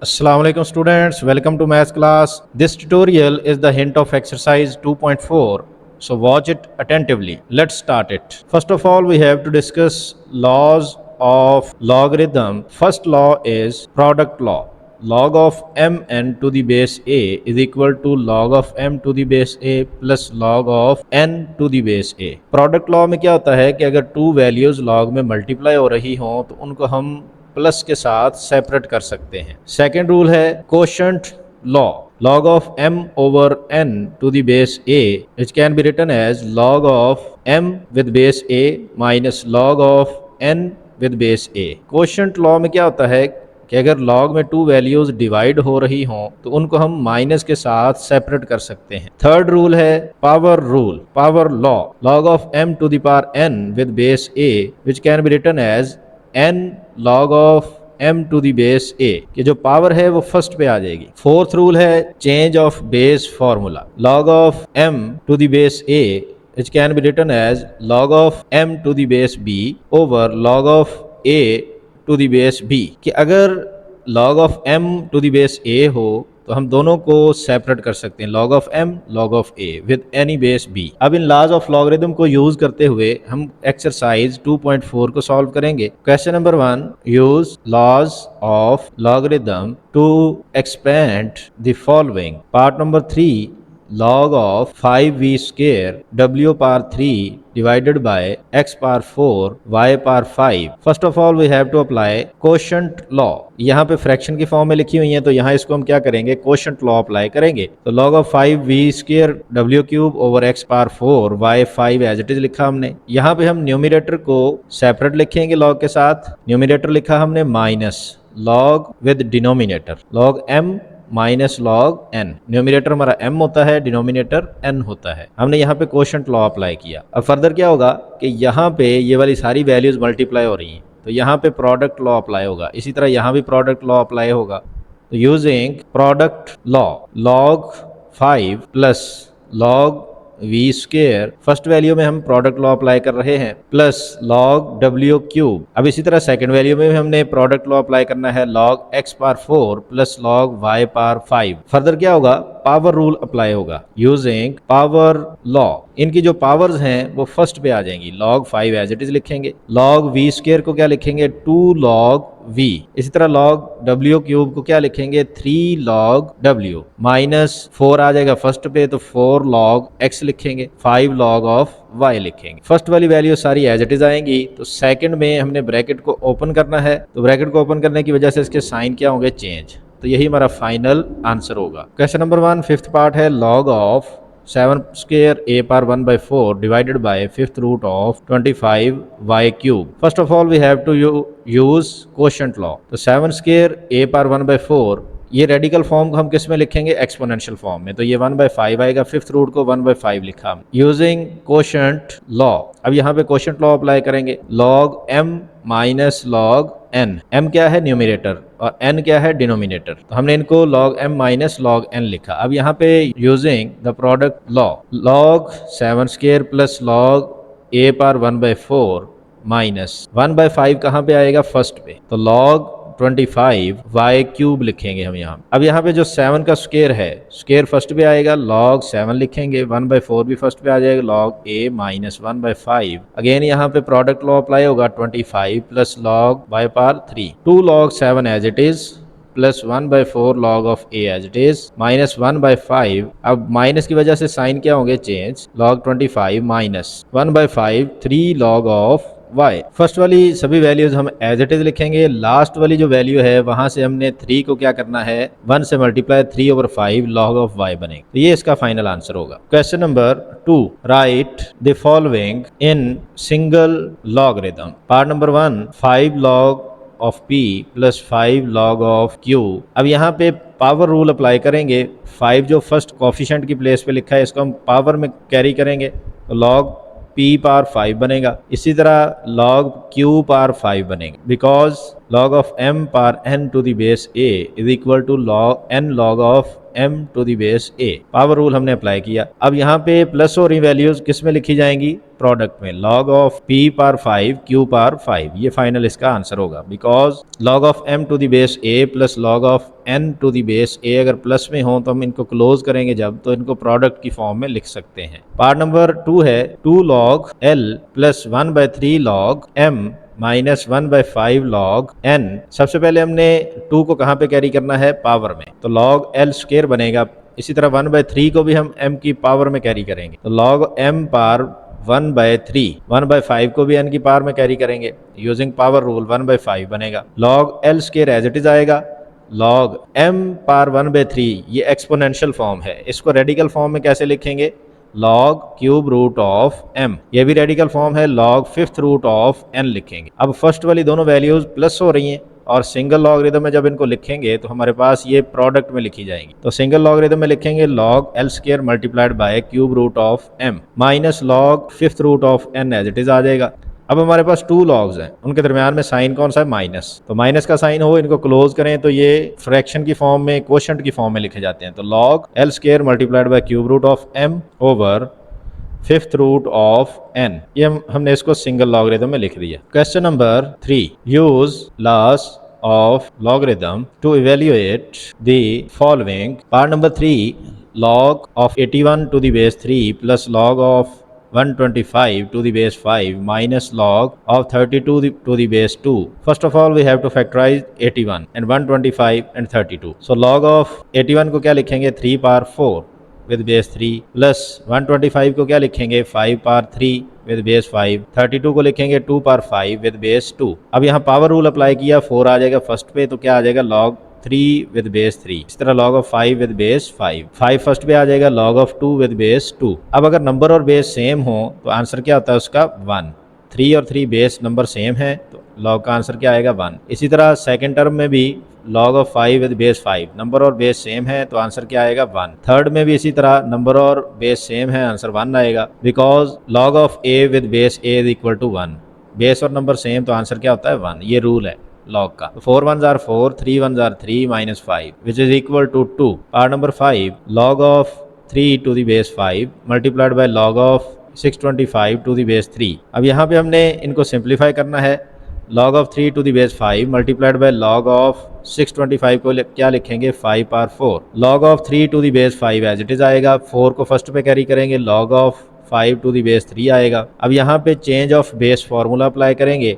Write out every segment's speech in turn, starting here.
Assalamu alaikum students, welcome to math class. This tutorial is the hint of exercise 2.4. So watch it attentively. Let's start it. First of all, we have to discuss laws of logarithm. First law is product law. Log of mn to the base a is equal to log of m to the base a plus log of n to the base a. Product law में क्या होता है कि अगर to values log में multiply हो रही हों तो उनको हम प्लस के साथ सेपरेट कर सकते हैं। सेकेंड रूल है quotient law. log of m over n to the base a which can be written as log of m with base a minus log of n with base a। Quotient law में क्या होता है कि अगर log में to values divide हो रही हों तो उनको हम माइनस के साथ सेपरेट कर सकते हैं। थर्ड रूल है power rule, power law. log of m to the power n with base a which can be written as n log of m to the base a कि जो power है वो first पे आ जाएगी। Fourth rule है change of base formula. log of m to the base a which can be written as log of m to the base b over log of a to the base b कि अगर log of m to the base a हो तो हम दोनों को separate कर सकते हैं, log of m log of a with any base b। अब इन लॉज ऑफ लॉगरिथम को यूज करते हुए हम एक्सरसाइज 2.4 को सॉल्व करेंगे। Question number 1, use laws of logarithm to expand the following. Part number 3, log of 5v square w power 3 divided by x power 4 y power 5। First of all we have to apply quotient law. यहाँ पे fraction की form में लिखी हुई है तो यहाँ इसको हम क्या करेंगे, कोशेंट लॉ अप्लाई करेंगे। तो log of 5v square w cube over x power 4 y 5 as it is लिखा हमने। यहाँ पे हम न्यूमिनेटर को सेपरेट लिखेंगे log के साथ। न्यूमिनेटर लिखा हमने minus log with denominator log m minus log n. Numerator हमारा m होता है, डिनोमिनेटर n होता है। हमने यहाँ पे कोशेंट लॉ अप्लाई किया। अब फर्दर क्या होगा कि यहाँ पे ये वाली सारी वैल्यूज मल्टीप्लाई हो रही हैं तो यहाँ पे प्रोडक्ट लॉ अप्लाई होगा। इसी तरह यहाँ भी प्रोडक्ट लॉ अप्लाई होगा। तो using product law log 5 plus log v square, first value में हम प्रोडक्ट लॉ अप्लाई कर रहे हैं, प्लस log w क्यूब। अब इसी तरह सेकंड वैल्यू में भी हमने प्रोडक्ट लॉ अप्लाई करना है log x power 4 plus log y power 5। Further क्या होगा, पावर रूल अप्लाई होगा यूजिंग पावर लॉ। इनकी जो पावर्स हैं वो फर्स्ट पे आ जाएंगी। log 5 एज इट इज लिखेंगे, log v स्क्वेयर को क्या लिखेंगे 2 log v। इसी तरह log w क्यूब को क्या लिखेंगे 3 log w, माइनस 4 आ जाएगा फर्स्ट पे तो 4 log x लिखेंगे, 5 log ऑफ y लिखेंगे। फर्स्ट वाली वैल्यू सारी एज इट इज आएंगी। तो सेकंड में हमने ब्रैकेट को ओपन करना है तो ब्रैकेट को ओपन करने की वजह से इसके साइन क्या होंगे, चेंज। तो यही हमारा फाइनल आंसर होगा। क्वेश्चन नंबर 1, फिफ्थ पार्ट है log of 7 square a power 1 by 4 divided by fifth root of 25 y cube। First of all we have to use quotient law। तो 7 square a power 1 by 4 ये radical form को हम किस में लिखेंगे, exponential form में। तो ये 1 by 5 आएगा, फिफ्थ रूट को 1 by 5 लिखा यूजिंग कोशेंट लॉ। अब यहाँ पे कोशेंट लॉ अप्लाई करेंगे। log m minus log n, m क्या है न्यूमिनेटर और n क्या है डिनोमिनेटर, तो हमने इनको log m minus log n लिखा। अब यहाँ पे using the product law log 7 square plus log a power 1 by 4 minus 1 by 5 कहाँ पे आएगा, फर्स्ट पे, तो log 25 y क्यूब लिखेंगे हम यहाँ। अब यहाँ पे जो 7 का स्क्वायर है, स्क्वायर फर्स्ट पे आएगा, log 7 लिखेंगे, 1 by 4 भी फर्स्ट पे आ जाएगा, log a minus 1 by 5। Again यहाँ पे प्रोडक्ट लॉ अप्लाई होगा, 25 plus log y power 3, 2 log 7 as it is plus 1 by 4 log of a as it is minus 1 by 5। अब माइनस की वजह से साइन क्या होंगे, change, log 25 minus 1 by 5 3 log of y। First वाली सभी values हम एज इट इज लिखेंगे। लास्ट वाली जो वैल्यू है वहां से हमने 3 को क्या करना है, 1 से multiply 3 over 5 log of y बनेगा। तो ये इसका फाइनल आंसर होगा। Question number 2, right the following in single logarithm. Part number 1, 5 log of p plus 5 log of q। अब यहाँ पे पावर रूल अप्लाई करेंगे। 5 जो फर्स्ट कोफिशिएंट की प्लेस पे लिखा है इसको हम पावर में कैरी करेंगे तो log p पावर 5 बनेगा। इसी तरह log q पावर 5 बनेगा, because log of m power n to the base a is equal to log n log of m to the base a। Power rule हमने apply किया। अब यहाँ पे plus और वैल्यूज किस में लिखी जाएंगी? प्रोडक्ट में। log of p power 5 q power 5, ये फाइनल इसका आंसर होगा, because log of m to the base a plus log of n to the base a अगर प्लस में हो तो हम इनको क्लोज करेंगे जब, तो इनको प्रोडक्ट की फॉर्म में लिख सकते हैं। पार्ट नंबर 2 है 2 log l plus 1/3 log m minus 1/5 log n। सबसे पहले हमने 2 को कहाँ पे कैरी करना है? पावर में, तो log l स्क्वायर बनेगा। इसी तरह 1/3 को भी हम m की पावर में कैरी करेंगे, तो log m पावर 1/3, 1/5 को भी n की पावर में कैरी करेंगे यूजिंग पावर रूल, 1/5 बनेगा। log l square as it is आएगा। log m पावर 1/3 ये एक्सपोनेंशियल फॉर्म है, इसको रेडिकल फॉर्म में कैसे लिखेंगे? log cube root of m, ये भी रेडिकल फॉर्म है, log fifth root of n लिखेंगे। अब फर्स्ट वाली दोनों वैल्यूज प्लस हो रही हैं और सिंगल लॉगरिथम में जब इनको लिखेंगे तो हमारे पास ये प्रोडक्ट में लिखी जाएंगी। तो सिंगल लॉगरिथम में लिखेंगे log l square multiplied by cube root of m minus log fifth root of n as it is आ जाएगा। अब हमारे पास 2 लॉग्स हैं, उनके दरमियान में साइन कौन सा है? माइनस। तो माइनस का साइन हो, इनको क्लोज करें तो ये फ्रैक्शन की फॉर्म में, क्वोशंट की फॉर्म में लिखे जाते हैं। तो log l square multiplied by cube root of m over fifth root of n, ये हमने इसको सिंगल लॉगरिथम में लिख दिया। Question number 3, use laws of logarithm to evaluate the following. Part number 3, log of 81 to the base 3 plus log of 125 to the base 5 minus log of 32 to the base 2. First of all we have to factorize 81 and 125 and 32. So log of 81 को क्या लिखेंगे? 3 power 4 with base 3 plus 125 को क्या लिखेंगे? 5 power 3 with base 5, 32 को लिखेंगे 2 power 5 with base 2। अब यहाँ पावर रूल अप्लाई किया, 4 आ जाएगा फर्स्ट पे, तो क्या आ जाएगा? log 3 with base 3। इस तरह log of 5 with base 5, 5 first पे आ जाएगा, log ऑफ 2 विद बेस 2। अब अगर नंबर और बेस सेम हो तो आंसर क्या होता है उसका? 1। 3 और 3 बेस नंबर सेम है तो log का आंसर क्या आएगा? 1। इसी तरह सेकेंड टर्म में भी log of 5 with base 5, number और बेस सेम है तो आंसर क्या आएगा? 1। थर्ड में भी इसी तरह नंबर और बेस सेम है, आंसर 1 आएगा, because log of a with base a is equal to 1। Base और नंबर सेम तो आंसर क्या होता है? 1। ये रूल है log का। 4 1s are 4, 3 1s are 3 minus 5 which is equal to 2। Part number 5, log of 3 to the base 5 multiplied by log of 625 to the base 3। अब यहाँ पे हमने इनको सिंप्लीफाई करना है। log of 3 to the base 5 multiplied by log of 625 को क्या लिखेंगे? 5 power 4। log of 3 to the base 5 as it is आएगा, 4 को फर्स्ट पे कैरी करेंगे, log of 5 to the base 3 आएगा। अब यहाँ पे change of base formula apply करेंगे,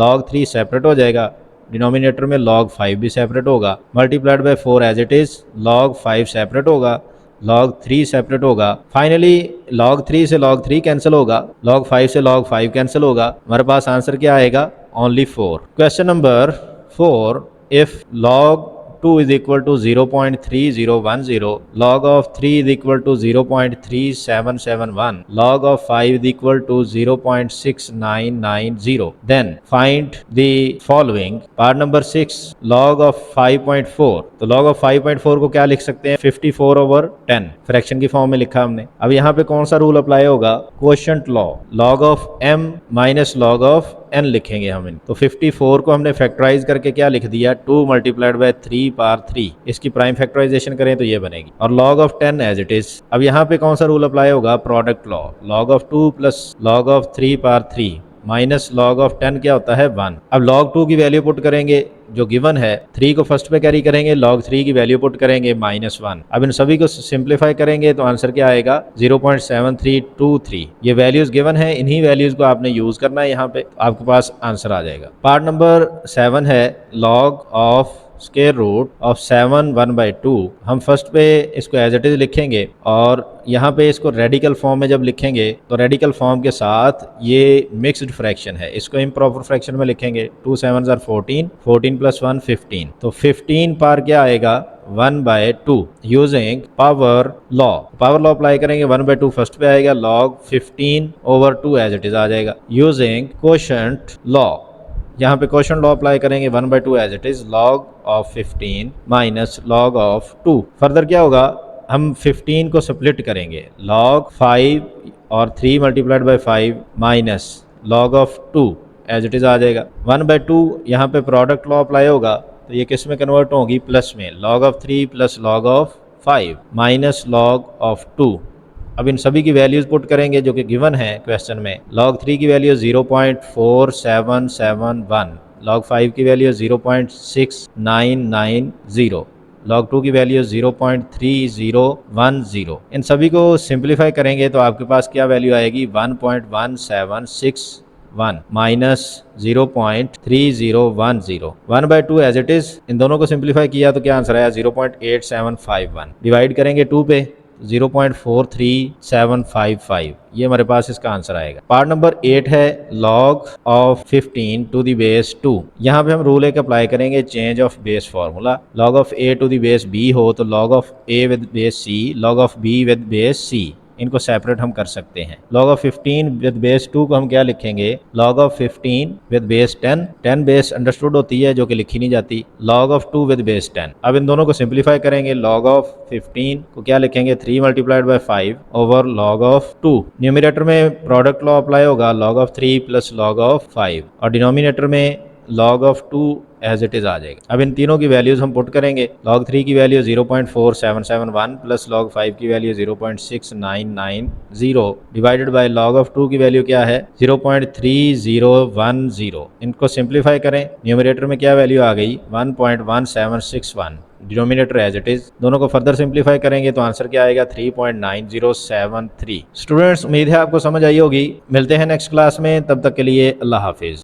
log 3 सेपरेट हो जाएगा, डिनोमिनेटर में log 5 भी सेपरेट होगा, multiplied by 4 as it is, log 5 separate होगा, log 3 सेपरेट होगा। फाइनली log 3 से log 3 कैंसिल होगा, log 5 से log 5 कैंसिल होगा, हमारे पास आंसर क्या आएगा? Only 4। Question number 4, if log 2 is equal to 0.3010, log of 3 is equal to 0.3771, log of 5 is equal to 0.6990, then find the following. Part number 6, log of 5.4, तो log of 5.4 को क्या लिख सकते हैं? 54/10, फ्रैक्शन की फॉर्म में लिखा हमने। अब यहाँ पे कौन सा रूल अप्लाई होगा? Quotient law, log of m minus log of n लिखेंगे हम इन। तो 54 को हमने फैक्टराइज करके क्या लिख दिया? 2 मल्टीप्लाइड बाय 3 पावर 3, इसकी प्राइम फैक्टराइजेशन करें तो ये बनेगी, और log of 10 as it is. अब यहाँ पे कौन सा रूल अप्लाई होगा? Product law, log of 2 plus log of 3 power 3 minus log of 10 क्या होता है? 1। अब log 2 की वैल्यू पुट करेंगे जो गिवन है, 3 को फर्स्ट पे कैरी करेंगे, log 3 की वैल्यू पुट करेंगे -1। अब इन सभी को सिंप्लीफाई करेंगे तो आंसर क्या आएगा? 0.7323। ये वैल्यूज गिवन है, इन्हीं वैल्यूज को आपने यूज करना है, यहाँ पे आपके पास आंसर आ जाएगा। पार्ट नंबर 7 है log of square root of 7 1/2। हम फर्स्ट पे इसको एज इट इज लिखेंगे और यहाँ पे इसको रेडिकल फॉर्म में जब लिखेंगे तो रेडिकल फॉर्म के साथ ये मिक्स्ड फ्रैक्शन है, इसको इम्प्रॉपर फ्रैक्शन में लिखेंगे। 2 7s are 14, 14 + 1 15, तो 15 पार क्या आएगा? 1/2 using power law. Power law apply करेंगे, 1/2 फर्स्ट पे आएगा, log 15/2 एज इट इज आ जाएगा यूजिंग क्वोशंट लॉ। यहाँ पे क्वोशंट लॉ अप्लाई करेंगे, 1/2 as it is, log of 15 minus log of 2। Further क्या होगा? हम 15 को स्प्लिट करेंगे, log 5 और 3 multiplied by 5 minus log of 2 as it is आ जाएगा। 1/2 यहाँ पे प्रोडक्ट लॉ अप्लाई होगा तो ये किस में कन्वर्ट होगी? प्लस में, log of 3 plus log of 5 minus log of 2। अब इन सभी की वैल्यूज पुट करेंगे जो कि गिवन है क्वेश्चन में। log 3 की वैल्यू 0.4771, log 5 की वैल्यू 0.6990, log 2 की वैल्यू 0.3010। इन सभी को सिंप्लीफाई करेंगे तो आपके पास क्या वैल्यू आएगी 1.1761 माइनस 0.3010। 1/2 as it is. इन दोनों को सिंप्लीफाई किया तो क्या आंसर आया 0.8751। डिवाइड करेंगे 2 पे 0.43755, ये हमारे पास इसका आंसर आएगा। पार्ट नंबर 8 है log of 15 to the base 2। यहाँ पे हम रूल एक अप्लाई करेंगे, change of base formula. log of a to the base b हो तो log of a with base c, log of b with base c, इनको separate हम कर सकते हैं। log of 15 with base 2 को हम क्या लिखेंगे, log of 15 with base 10। 10 base understood होती है जो कि लिखी नहीं जाती। log of 2 with base 10। अब इन दोनों को सिंप्लीफाई करेंगे। log of 15 को क्या लिखेंगे 3 multiplied by 5 over log of 2। Numerator में प्रोडक्ट लॉ अप्लाई होगा, log of 3 plus log of 5, और डिनोमिनेटर में log of 2 as it is आ जाएगा। अब इन तीनों की वैल्यूज हम पुट करेंगे। log 3 की वैल्यू 0.4771 प्लस log 5 की value 0.6990 divided by log of 2 की वैल्यू क्या है 0.3010। इनको सिंप्लीफाई करें। न्यूमरेटर में क्या वैल्यू आ गई 1.1761, डिनोमिनेटर एज इट इज। दोनों को फर्दर सिंप्लीफाई करेंगे तो आंसर क्या आएगा 3.9073। स्टूडेंट्स, उम्मीद है आपको समझ आई होगी। मिलते हैं नेक्स्ट क्लास में, तब तक के लिए अल्लाह हाफिज।